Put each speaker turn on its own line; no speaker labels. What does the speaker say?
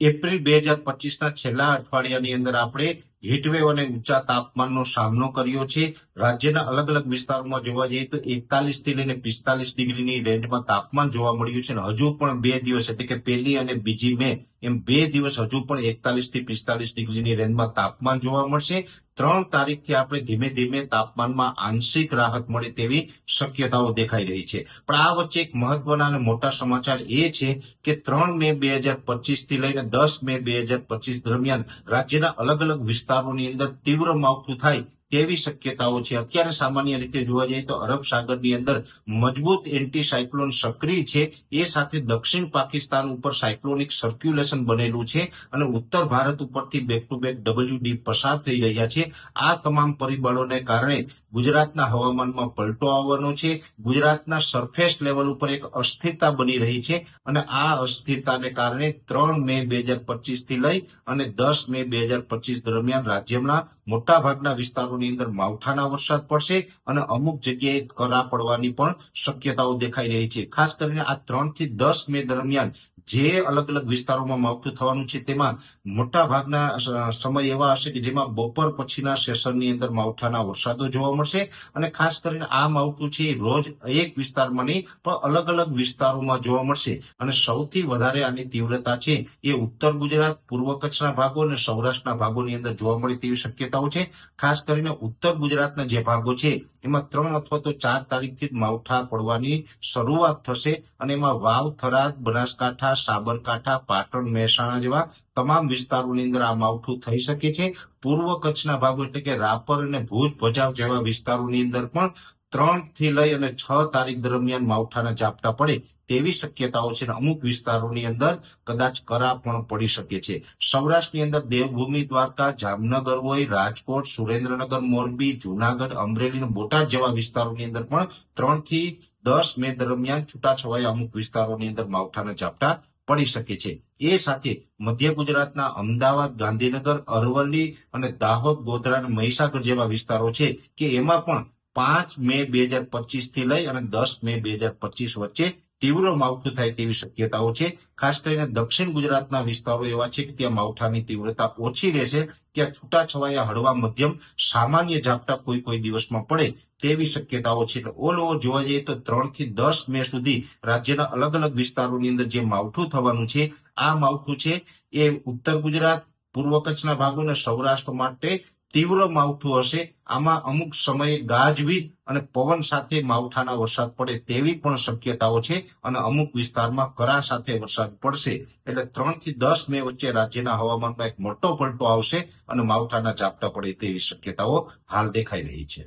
April 2025ના છેલ્લા અઠવાડિયાની અંદર આપણે હીટવેવ અને ઊંચા તાપમાનનો સામનો કર્યો છે. રાજ્યના અલગ અલગ વિસ્તારોમાં જોવા જઈએ તો 41 થી લઈને 45 ડિગ્રીની રેન્જમાં તાપમાન જોવા મળ્યું છે. અને હજુ પણ 2 દિવસ એટલે કે 1 અને 2 મે એમ 2 દિવસ હજુ પણ 41 થી 45 ડિગ્રીની રેન્જમાં તાપમાન જોવા મળશે. 3 તારીખથી આપણે ધીમે ધીમે તાપમાનમાં આંશિક રાહત મળે તેવી શક્યતાઓ દેખાઈ રહી છે. પણ આ વચ્ચે એક મહત્વના અને મોટા સમાચાર એ છે કે 3 મે 2025 થી લઈને 10 મે 2025 દરમિયાન રાજ્યના અલગ અલગ વિસ્તારોની અંદર તીવ્ર માવઠું થાય તેવી શક્યતાઓ છે. અત્યારે સામાન્ય રીતે જોવા જઈએ તો અરબ સાગરની અંદર મજબૂત એન્ટી સાયક્લોન સક્રિય છે. એ સાથે દક્ષિણ પાકિસ્તાન ઉપર સાયક્લોનિક સર્ક્યુલેશન બનેલું છે અને ઉત્તર ભારત ઉપરથી બેક ટુ બેક WD પસાર થઈ રહ્યા છે. આ તમામ પરિબળોને કારણે ગુજરાતના હવામાનમાં પલટો આવવાનો છે. ગુજરાતના સરફેસ લેવલ ઉપર એક અસ્થિરતા બની રહી છે અને આ અસ્થિરતાને કારણે 3 મે 2025 થી લઈ અને 10 મે 2025 દરમિયાન રાજ્યના મોટાભાગના વિસ્તારોની અંદર માવઠાના વરસાદ પડશે અને અમુક જગ્યાએ કરા પડવાની પણ શક્યતાઓ દેખાઈ રહી છે. ખાસ કરીને આ 3 થી 10 મે દરમિયાન જે અલગ અલગ વિસ્તારોમાં માવઠું થવાનું છે તેમાં મોટાભાગના સમય એવા હશે કે જેમાં બપોર પછીના સેશનની અંદર માવઠાના વરસાદો જોવા મળશે. અને ખાસ કરીને આ માવઠું છે રોજ એક વિસ્તારમાં નહીં પણ અલગ અલગ વિસ્તારોમાં જોવા મળશે. અને સૌથી વધારે આની તીવ્રતા છે એ ઉત્તર ગુજરાત, પૂર્વ કચ્છના ભાગો અને સૌરાષ્ટ્રના ભાગોની અંદર જોવા મળે તેવી શક્યતાઓ છે. ખાસ કરીને ઉત્તર ગુજરાતના જે ભાગો છે એમાં 3 અથવા તો 4 તારીખથી માવઠા પડવાની શરૂઆત થશે અને એમાં વાવ, થરાદ, બનાસકાંઠા, સાબરકાંઠા, પાટણ, મહેસાણા જેવા તમામ વિસ્તારોની અંદર આ માવઠું થઈ શકે છે. પૂર્વ કચ્છના ભાગો એટલે કે રાપર અને ભુજ, ભચાઉ જેવા વિસ્તારોની અંદર પણ 3 થી લઈ અને 6 તારીખ દરમિયાન માવઠાના ઝાપટા પડે તેવી શક્યતાઓ છે. અમુક વિસ્તારોની અંદર કદાચ કરા પણ પડી શકે છે. સૌરાષ્ટ્રની અંદર દેવભૂમિ દ્વારકા, જામનગર હોય, રાજકોટ, સુરેન્દ્રનગર, મોરબી, જુનાગઢ, અમરેલી અને બોટાદ જેવા વિસ્તારોની અંદર પણ 3 થી 10 મે દરમિયાન છૂટાછવાયા અમુક વિસ્તારોની અંદર માવઠાના ઝાપટા પડી શકે છે. એ સાથે મધ્ય ગુજરાતના અમદાવાદ, ગાંધીનગર, અરવલ્લી અને દાહોદ, ગોધરા અને મહીસાગર જેવા વિસ્તારો છે કે એમાં પણ 5 મે 2025 થી લઈ અને 10 મે 2025 વચ્ચે તીવ્ર માવઠું થાય તેવી શક્યતાઓ છે. ખાસ કરીને દક્ષિણ ગુજરાતના વિસ્તારો એવા છે કે ત્યાં માવઠાની તીવ્રતા ઓછી રહેશે. ત્યાં છૂટાછવાયા હળવા મધ્યમ સામાન્ય ઝાપટા કોઈ દિવસમાં પડે તેવી શક્યતાઓ છે. ઓલ ઓવર જોવા જઈએ તો 3 થી 10 મે સુધી રાજ્યના અલગ અલગ વિસ્તારોની અંદર જે માવઠું થવાનું છે આ માવઠું છે એ ઉત્તર ગુજરાત, પૂર્વ કચ્છના ભાગો અને સૌરાષ્ટ્ર માટે તીવ્ર માવઠું હશે. આમાં અમુક સમયે ગાજવીજ અને પવન સાથે માવઠાના વરસાદ પડે તેવી પણ શક્યતાઓ છે અને અમુક વિસ્તારમાં કરા સાથે વરસાદ પડશે. એટલે 3 થી 10 મે વચ્ચે રાજ્યના હવામાનમાં એક મોટો પલટો આવશે અને માવઠાના ઝાપટા પડે તેવી શક્યતાઓ હાલ દેખાઈ રહી છે.